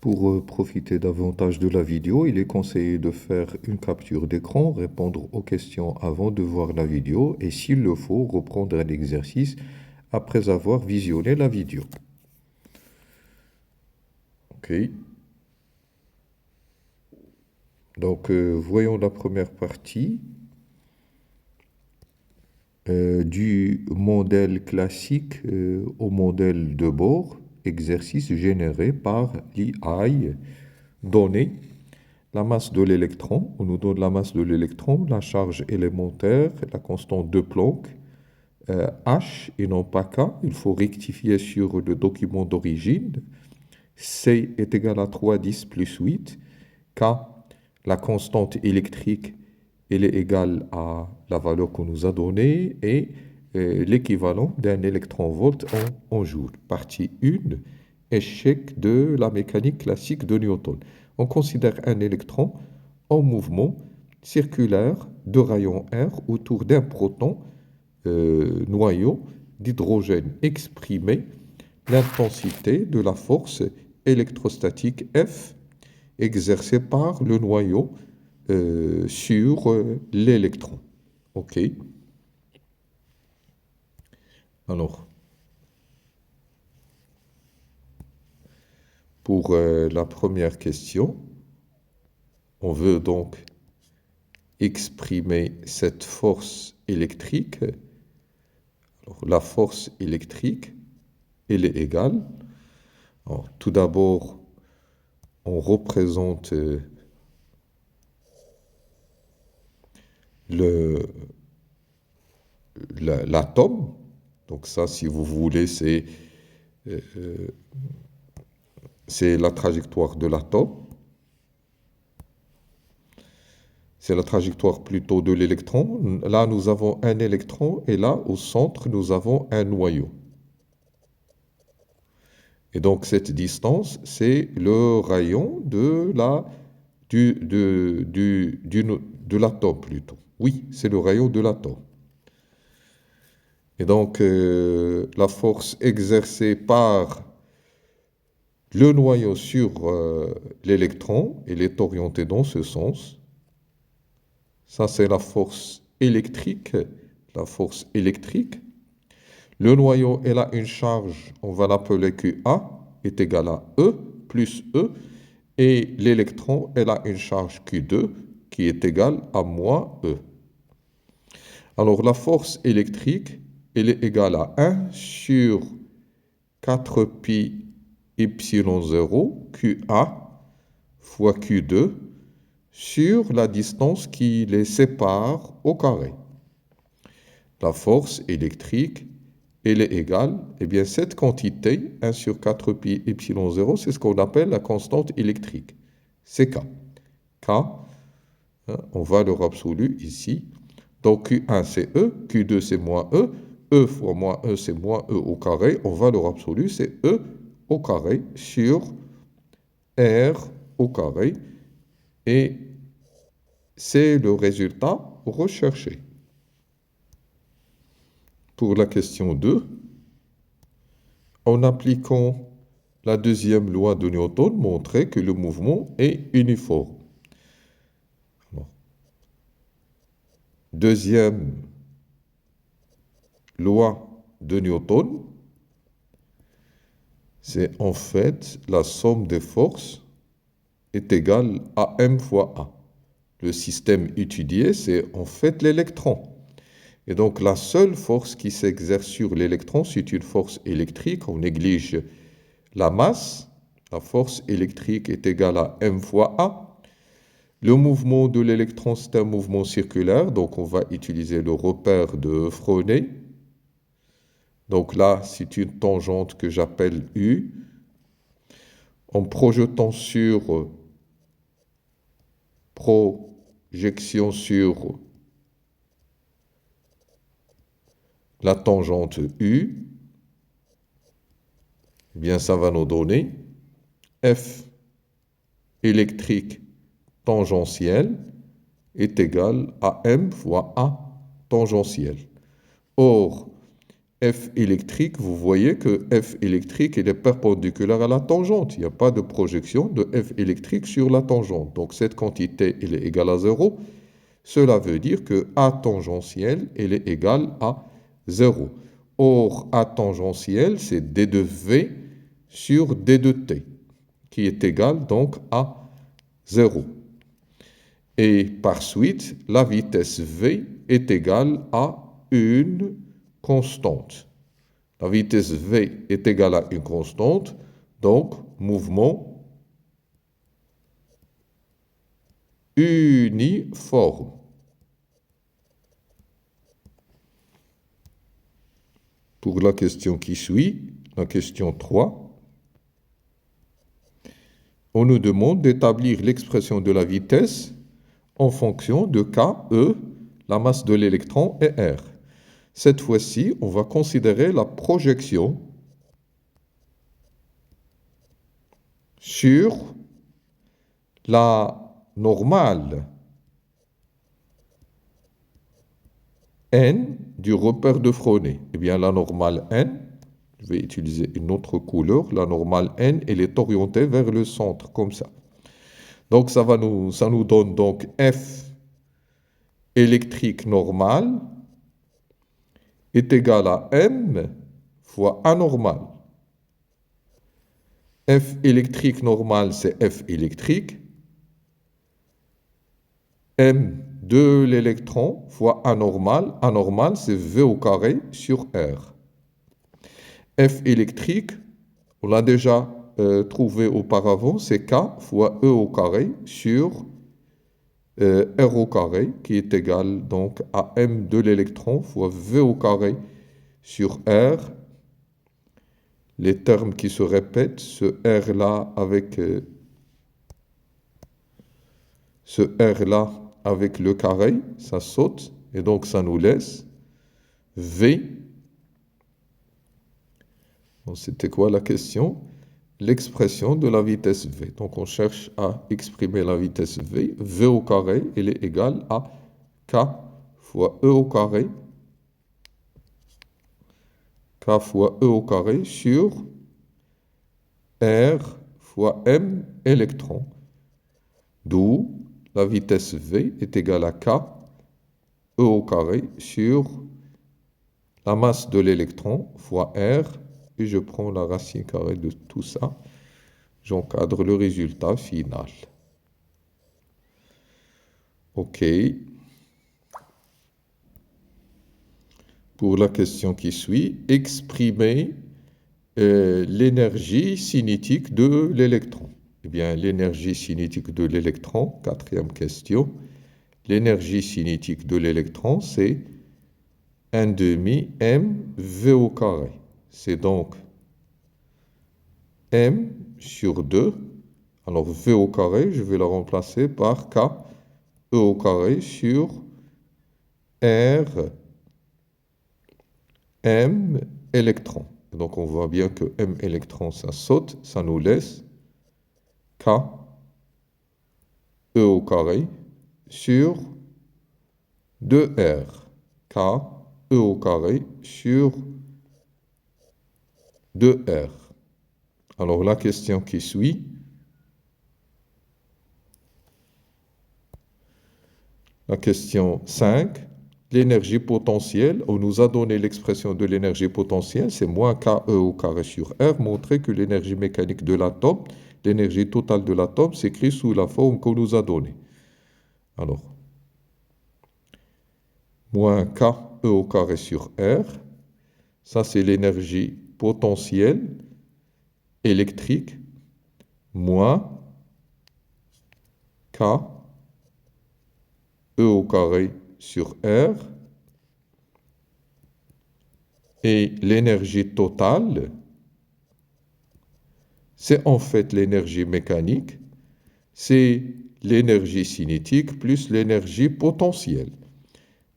Pour profiter davantage de la vidéo, il est conseillé de faire une capture d'écran, répondre aux questions avant de voir la vidéo et s'il le faut, reprendre un exercice après avoir visionné la vidéo. Ok. Donc, voyons la première partie du modèle classique au modèle de bord, exercice généré par l'EI, donné la masse de l'électron. On nous donne la masse de l'électron, la charge élémentaire, la constante de Planck, H et non pas K. Il faut rectifier sur le document d'origine. C est égal à 3,10 plus 8. K, la constante électrique, elle est égale à la valeur qu'on nous a donnée et l'équivalent d'un électron-volt en joule. Partie 1, échec de la mécanique classique de Newton. On considère un électron en mouvement circulaire de rayon R autour d'un proton noyau d'hydrogène exprimé l'intensité de la force électrostatique F exercée par le noyau sur l'électron. OK. Alors, pour la première question, on veut donc exprimer cette force électrique. Alors, la force électrique, elle est égale. Alors, tout d'abord, on représente l'atome. Donc ça, si vous voulez, c'est la trajectoire de l'atome. C'est la trajectoire plutôt de l'électron. Là, nous avons un électron et là, au centre, nous avons un noyau. Et donc, cette distance, c'est le rayon de l'atome plutôt. Oui, c'est le rayon de l'atome. Et donc, la force exercée par le noyau sur l'électron, elle est orientée dans ce sens. Ça, c'est la force électrique. La force électrique. Le noyau, elle a une charge, on va l'appeler QA, est égal à E plus E. Et l'électron, elle a une charge Q2 qui est égale à moins E. Alors, la force électrique, elle est égale à 1 sur 4 pi epsilon 0 QA fois Q2 sur la distance qui les sépare au carré. La force électrique, elle est égale, eh bien cette quantité, 1 sur 4 pi epsilon 0, c'est ce qu'on appelle la constante électrique. C'est K. K, on va valeur absolue ici. Donc Q1 c'est E, Q2 c'est moins E, E fois moins E c'est moins E au carré. On va valeur absolue, c'est E au carré sur R au carré. Et c'est le résultat recherché. Pour la question 2, en appliquant la deuxième loi de Newton, montrer que le mouvement est uniforme. Alors, deuxième loi de Newton, c'est en fait la somme des forces est égale à m fois a. Le système étudié, c'est en fait l'électron. Et donc la seule force qui s'exerce sur l'électron, c'est une force électrique. On néglige la masse. La force électrique est égale à m fois a. Le mouvement de l'électron, c'est un mouvement circulaire. Donc on va utiliser le repère de Fresnel. Donc là, c'est une tangente que j'appelle U. En projetant sur projection sur la tangente U, eh bien ça va nous donner F électrique tangentiel est égal à M fois A tangentiel. Or, F électrique, vous voyez que F électrique, il est perpendiculaire à la tangente. Il n'y a pas de projection de F électrique sur la tangente. Donc cette quantité, elle est égale à 0. Cela veut dire que A tangentiel, elle est égale à 0. Or, A tangentiel, c'est D de V sur D de T, qui est égal donc à 0. Et par suite, la vitesse V est égale à une constante. La vitesse V est égale à une constante, donc mouvement uniforme. Pour la question qui suit, la question 3, on nous demande d'établir l'expression de la vitesse en fonction de K, E, la masse de l'électron et R. Cette fois-ci, on va considérer la projection sur la normale n du repère de Fresnel. Eh bien, la normale n, je vais utiliser une autre couleur, la normale n, elle est orientée vers le centre, comme ça. Donc, ça nous donne donc F électrique normale est égal à m fois A normal. F électrique normale, c'est F électrique. M de l'électron fois A normal. A normal, c'est V au carré sur R. F électrique, on l'a déjà trouvé auparavant, c'est K fois E au carré sur R au carré, qui est égal donc à M de l'électron fois V au carré sur R. Les termes qui se répètent, ce R-là avec le carré, ça saute, et donc ça nous laisse V. C'était quoi la question? L'expression de la vitesse V. Donc on cherche à exprimer la vitesse V. V au carré, elle est égale à K fois E au carré. K fois E au carré sur R fois M électrons. D'où la vitesse V est égale à K E au carré sur la masse de l'électron fois R. Et je prends la racine carrée de tout ça. J'encadre le résultat final. OK. Pour la question qui suit, exprimer l'énergie cinétique de l'électron. Eh bien, l'énergie cinétique de l'électron, quatrième question. L'énergie cinétique de l'électron, c'est 1 demi m v au carré. C'est donc m sur 2. Alors, v au carré, je vais la remplacer par k e au carré sur r m électrons. Donc, on voit bien que m électrons, ça saute, ça nous laisse k e au carré sur 2r. K e au carré sur 2r. Alors, la question qui suit. La question 5. L'énergie potentielle, on nous a donné l'expression de l'énergie potentielle, c'est moins KE au carré sur R, montrer que l'énergie mécanique de l'atome, l'énergie totale de l'atome, s'écrit sous la forme qu'on nous a donnée. Alors, moins KE au carré sur R, ça c'est l'énergie potentielle électrique, moins K E au carré sur R, et l'énergie totale, c'est en fait l'énergie mécanique, c'est l'énergie cinétique plus l'énergie potentielle.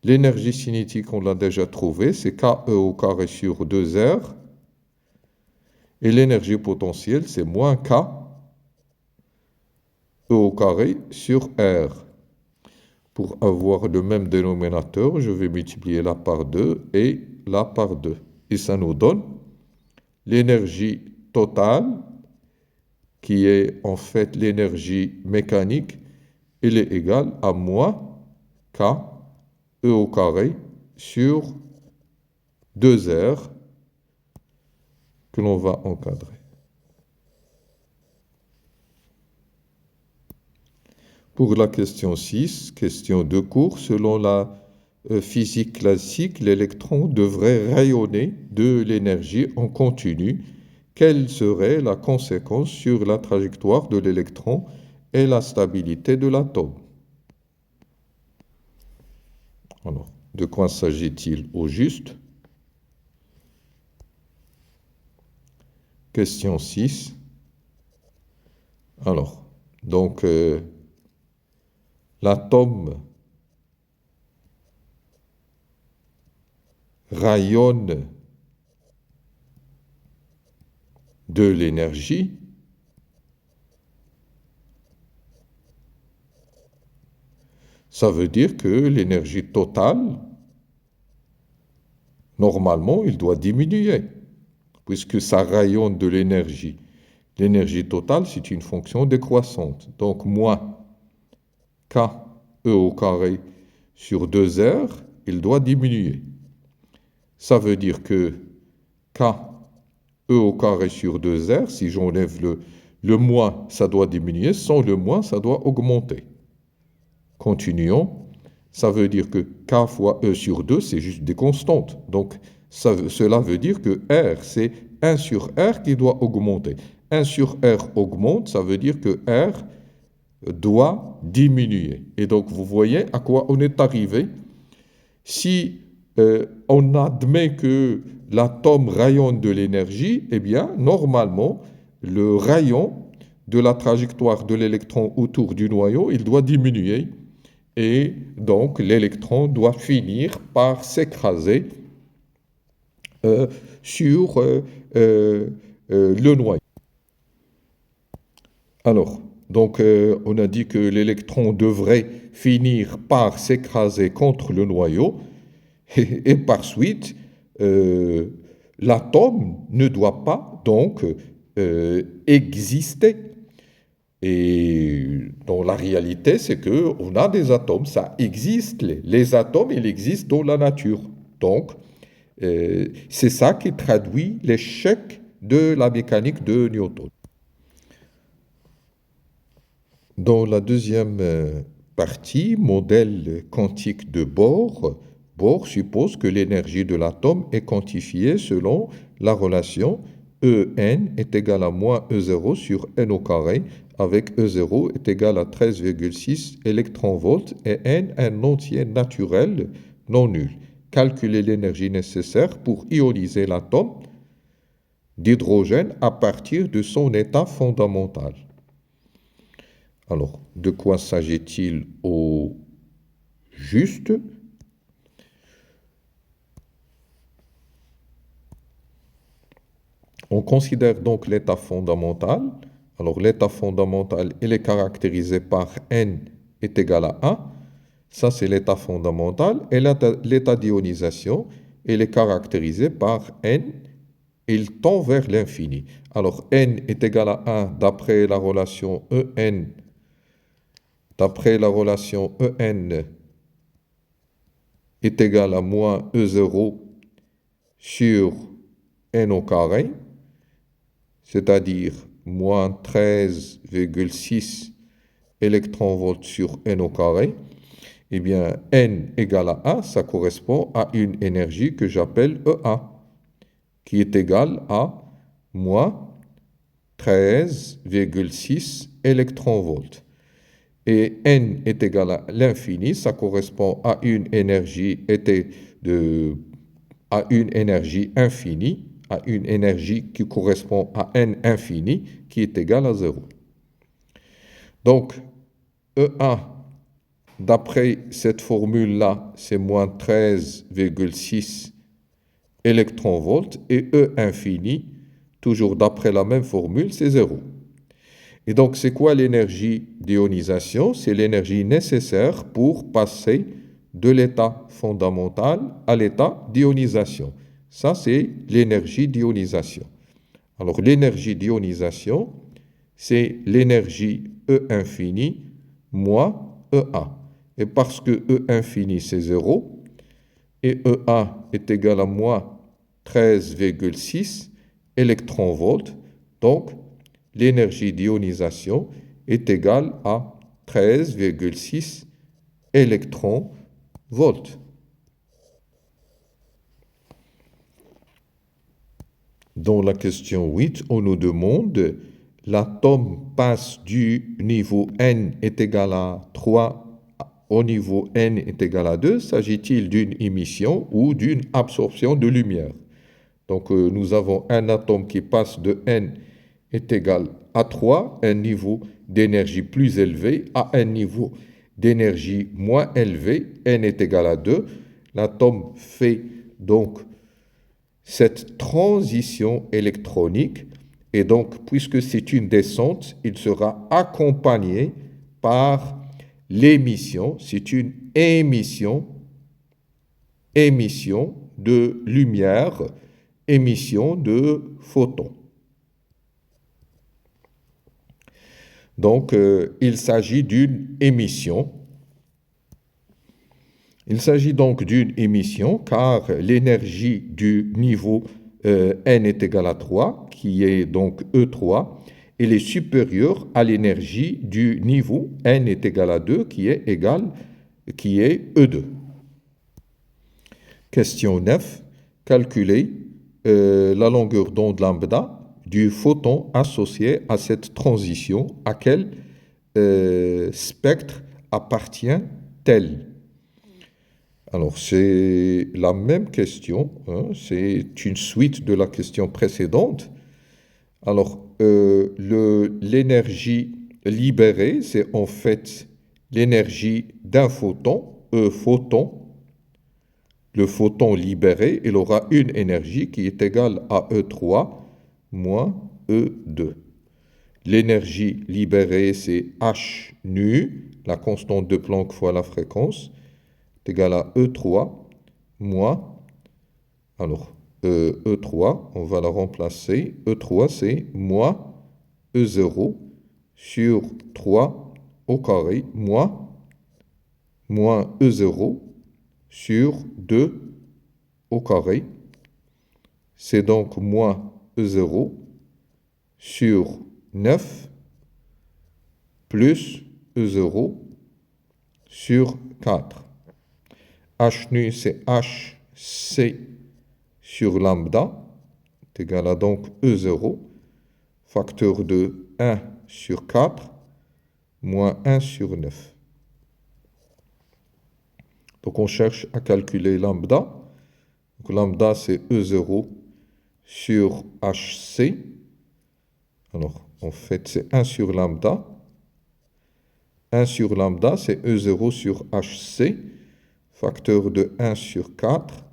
L'énergie cinétique, on l'a déjà trouvé, c'est KE au carré sur 2R, et l'énergie potentielle, c'est moins K E au carré sur R. Pour avoir le même dénominateur, je vais multiplier la par 2 et la par 2. et ça nous donne l'énergie totale, qui est en fait l'énergie mécanique, elle est égale à moins K E au carré sur 2R que l'on va encadrer. Pour la question 6, question de cours, selon la physique classique, l'électron devrait rayonner de l'énergie en continu. Quelle serait la conséquence sur la trajectoire de l'électron et la stabilité de l'atome? Alors, de quoi s'agit-il au juste? Question 6. Alors, donc, l'atome rayonne de l'énergie ça veut dire que l'énergie totale, normalement, il doit diminuer, puisque ça rayonne de l'énergie. L'énergie totale, c'est une fonction décroissante. Donc, moins K E au carré sur 2R, il doit diminuer. Ça veut dire que K E au carré sur 2R, si j'enlève le moins, ça doit diminuer. Sans le moins, ça doit augmenter. Continuons. Ça veut dire que K fois E sur 2, c'est juste des constantes. Donc, cela veut dire que R, c'est 1 sur R qui doit augmenter. 1 sur R augmente, ça veut dire que R doit diminuer. Et donc, vous voyez à quoi on est arrivé. Si on admet que l'atome rayonne de l'énergie, eh bien, normalement, le rayon de la trajectoire de l'électron autour du noyau, il doit diminuer. Et donc, l'électron doit finir par s'écraser sur le noyau. Alors, donc, on a dit que l'électron devrait finir par s'écraser contre le noyau et par suite, l'atome ne doit pas donc exister. Et dans la réalité, c'est qu'on a des atomes, ça existe. Les atomes, ils existent dans la nature. Donc, c'est ça qui traduit l'échec de la mécanique de Newton. Dans la deuxième partie, modèle quantique de Bohr, Bohr suppose que l'énergie de l'atome est quantifiée selon la relation En est égal à moins E0 sur n au carré, avec E0 est égal à 13,6 électronvolts et n un entier naturel non nul. Calculer l'énergie nécessaire pour ioniser l'atome d'hydrogène à partir de son état fondamental. Alors, de quoi s'agit-il au juste? On considère donc l'état fondamental. Alors, l'état fondamental, il est caractérisé par n est égal à 1. Ça, c'est l'état fondamental. Et l'état d'ionisation, il est caractérisé par n. Il tend vers l'infini. Alors, n est égal à 1 d'après la relation En. D'après la relation En est égal à moins E0 sur n au carré, c'est-à-dire moins 13,6 électronvolts sur n au carré, eh bien, n égale à 1, ça correspond à une énergie que j'appelle EA, qui est égale à moins 13,6 électronvolts. Et n est égal à l'infini, ça correspond à une énergie infinie, à une énergie qui correspond à n infini, qui est égale à 0. Donc, E1, d'après cette formule-là, c'est moins 13,6 électronvolts, et E infini, toujours d'après la même formule, c'est 0. Et donc, c'est quoi l'énergie d'ionisation? C'est l'énergie nécessaire pour passer de l'état fondamental à l'état d'ionisation. Ça, c'est l'énergie d'ionisation. Alors, l'énergie d'ionisation, c'est l'énergie E infini moins EA. Et parce que E infini, c'est 0, et EA est égal à moins 13,6 électronvolts, donc l'énergie d'ionisation est égale à 13,6 électronvolts. Dans la question 8, on nous demande l'atome passe du niveau n est égal à 3 au niveau n est égal à 2. S'agit-il d'une émission ou d'une absorption de lumière? Donc nous avons un atome qui passe de n est égal à 3, un niveau d'énergie plus élevé, à un niveau d'énergie moins élevé, n est égal à 2. L'atome fait donc cette transition électronique, et donc puisque c'est une descente, il sera accompagné par l'émission, c'est une émission de lumière, émission de photons. Donc, il s'agit d'une émission. Il s'agit donc d'une émission car l'énergie du niveau n est égal à 3, qui est donc E3, elle est supérieure à l'énergie du niveau n est égal à 2, qui est E2. Question 9. Calculer la longueur d'onde lambda du photon associé à cette transition. À quel spectre appartient-elle? Alors, c'est la même question, hein, c'est une suite de la question précédente. Alors, l'énergie libérée, c'est en fait l'énergie d'un photon, photon. Le photon libéré, il aura une énergie qui est égale à E3 moins E2. L'énergie libérée, c'est H nu, la constante de Planck fois la fréquence, est égale à E3 moins, alors E3, on va la remplacer, E3 c'est moins E0 sur 3 au carré, moins E0 sur 2 au carré. C'est donc moins E0 sur 9 plus E0 sur 4. H nu, c'est HC sur lambda, est égal à donc E0, facteur de 1 sur 4, moins 1 sur 9. Donc on cherche à calculer lambda. Donc lambda, c'est E0 sur HC. Alors, en fait, c'est 1 sur lambda. 1 sur lambda, c'est E0 sur HC, facteur de 1 sur 4,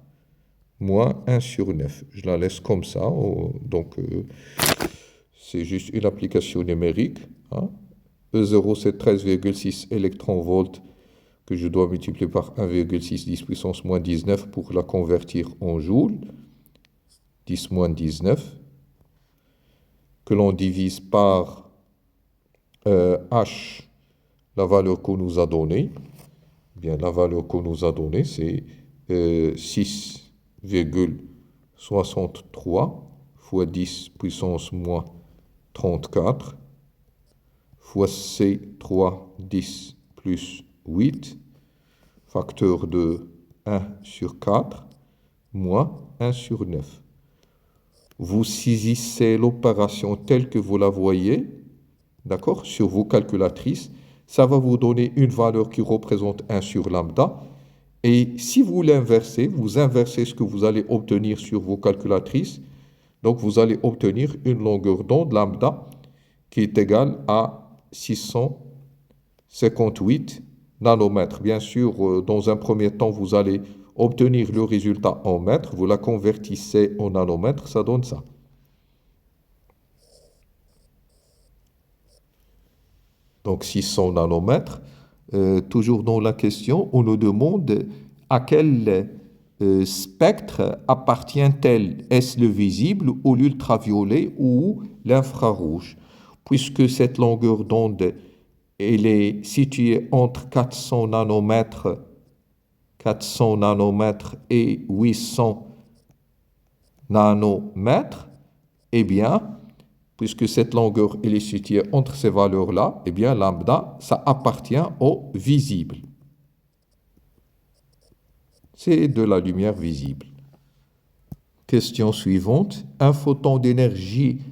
moins 1 sur 9. Je la laisse comme ça. Donc, c'est juste une application numérique. Hein. E0, c'est 13,6 électronvolts que je dois multiplier par 1,6 10 puissance moins 19 pour la convertir en joules. 10 moins 19. Que l'on divise par H, la valeur qu'on nous a donnée. Bien, la valeur qu'on nous a donnée, c'est 6,63 fois 10 puissance moins 34 fois C3 10 plus 8, facteur de 1 sur 4, moins 1 sur 9. Vous saisissez l'opération telle que vous la voyez, d'accord, sur vos calculatrices. Ça va vous donner une valeur qui représente 1 sur lambda. Et si vous l'inversez, vous inversez ce que vous allez obtenir sur vos calculatrices. Donc, vous allez obtenir une longueur d'onde lambda qui est égale à 658 nanomètres. Bien sûr, dans un premier temps, vous allez obtenir le résultat en mètres. Vous la convertissez en nanomètres, ça donne ça. Donc 600 nanomètres. Toujours dans la question, on nous demande à quel spectre appartient-elle? Est-ce le visible ou l'ultraviolet ou l'infrarouge? Puisque cette longueur d'onde, elle est située entre 400 nanomètres et 800 nanomètres, eh bien, puisque cette longueur elle est située entre ces valeurs-là, eh bien, lambda, ça appartient au visible. C'est de la lumière visible. Question suivante. Un photon d'énergie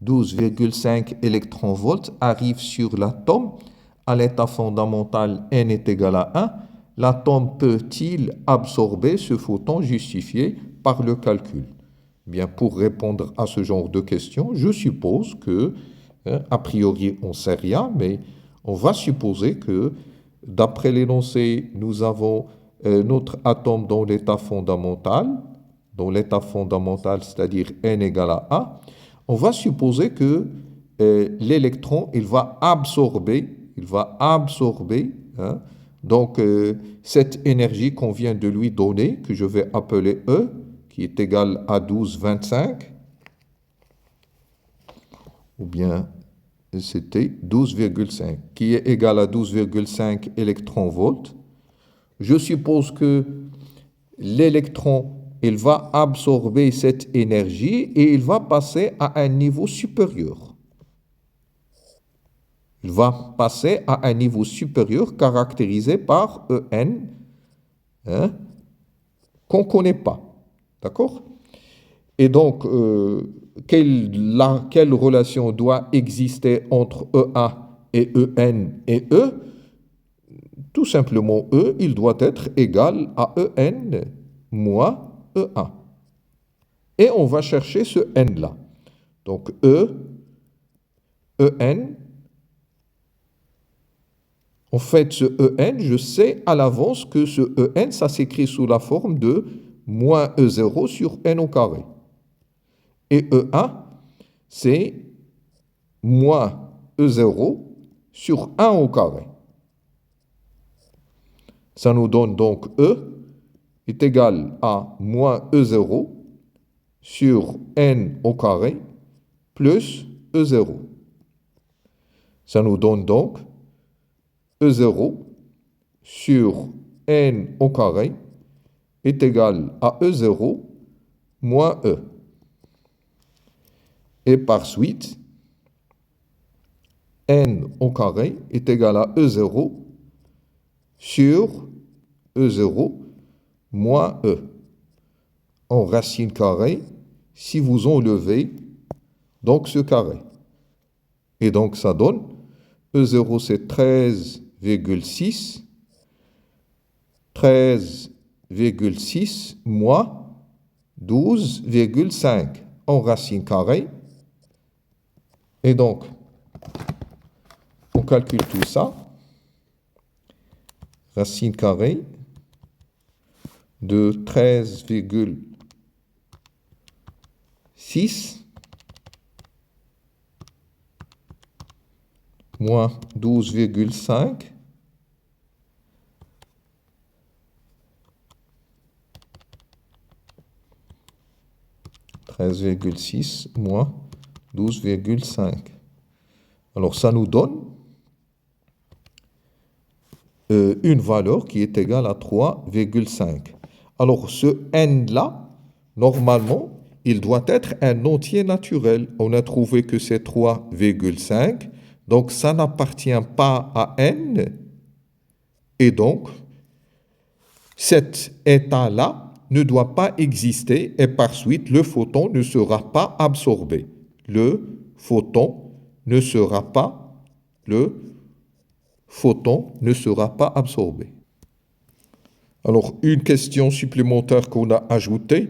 12,5 électronvolts arrive sur l'atome à l'état fondamental n est égal à 1. L'atome peut-il absorber ce photon justifié par le calcul? Bien, pour répondre à ce genre de questions, je suppose que, a priori, on ne sait rien, mais on va supposer que, d'après l'énoncé, nous avons notre atome dans l'état fondamental, c'est-à-dire n égale à 1, on va supposer que l'électron, il va absorber, donc cette énergie qu'on vient de lui donner, que je vais appeler E, qui est égale à 12,25, ou bien c'était 12,5, qui est égal à 12,5 électronvolts. Je suppose que l'électron, il va absorber cette énergie et il va passer à un niveau supérieur. Il va passer à un niveau supérieur caractérisé par En, qu'on ne connaît pas. D'accord? Et donc, quelle relation doit exister entre EA et EN et E? Tout simplement, E, il doit être égal à EN moins EA. Et on va chercher ce N-là. Donc, EN, en fait, ce EN, je sais à l'avance que ce EN, ça s'écrit sous la forme de moins E0 sur N au carré. Et EA, c'est moins E0 sur 1 au carré. Ça nous donne donc E est égal à moins E0 sur N au carré plus E0. Ça nous donne donc E0 sur N au carré est égal à E0 moins E. Et par suite, N au carré est égal à E0 sur E0 moins E. En racine carrée, si vous enlevez donc ce carré. Et donc ça donne E0 c'est 13,6 moins 12,5 en racine carrée. Et donc, on calcule tout ça. Racine carrée de 13,6 moins 12,5 13,6 moins 12,5. Alors, ça nous donne une valeur qui est égale à 3,5. Alors, ce n-là, normalement, il doit être un entier naturel. On a trouvé que c'est 3,5. Donc, ça n'appartient pas à n. Et donc, cet état-là ne doit pas exister et par suite, le photon ne sera pas absorbé. Le photon ne sera pas absorbé. Alors, une question supplémentaire qu'on a ajoutée.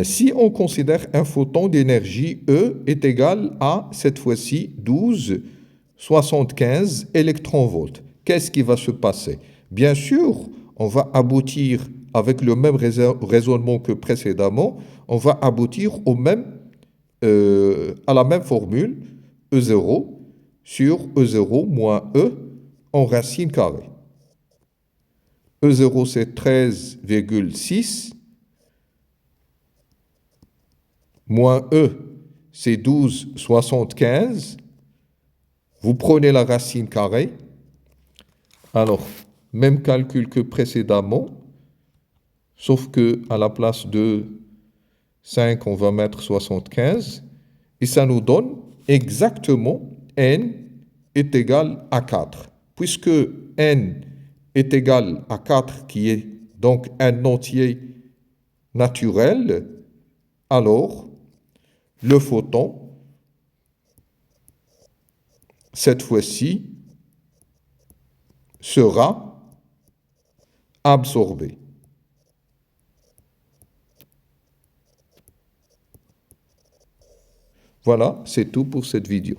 Si on considère un photon d'énergie E est égal à, cette fois-ci, 12,75 électronvolts, qu'est-ce qui va se passer? Bien sûr, on va aboutir avec le même raisonnement que précédemment, on va aboutir à la même formule, E0 sur E0 moins E en racine carrée. E0 c'est 13,6, moins E c'est 12,75. Vous prenez la racine carrée. Alors, même calcul que précédemment, sauf que à la place de 5, on va mettre 75. Et ça nous donne exactement n est égal à 4. Puisque n est égal à 4, qui est donc un entier naturel, alors le photon, cette fois-ci, sera absorbé. Voilà, c'est tout pour cette vidéo.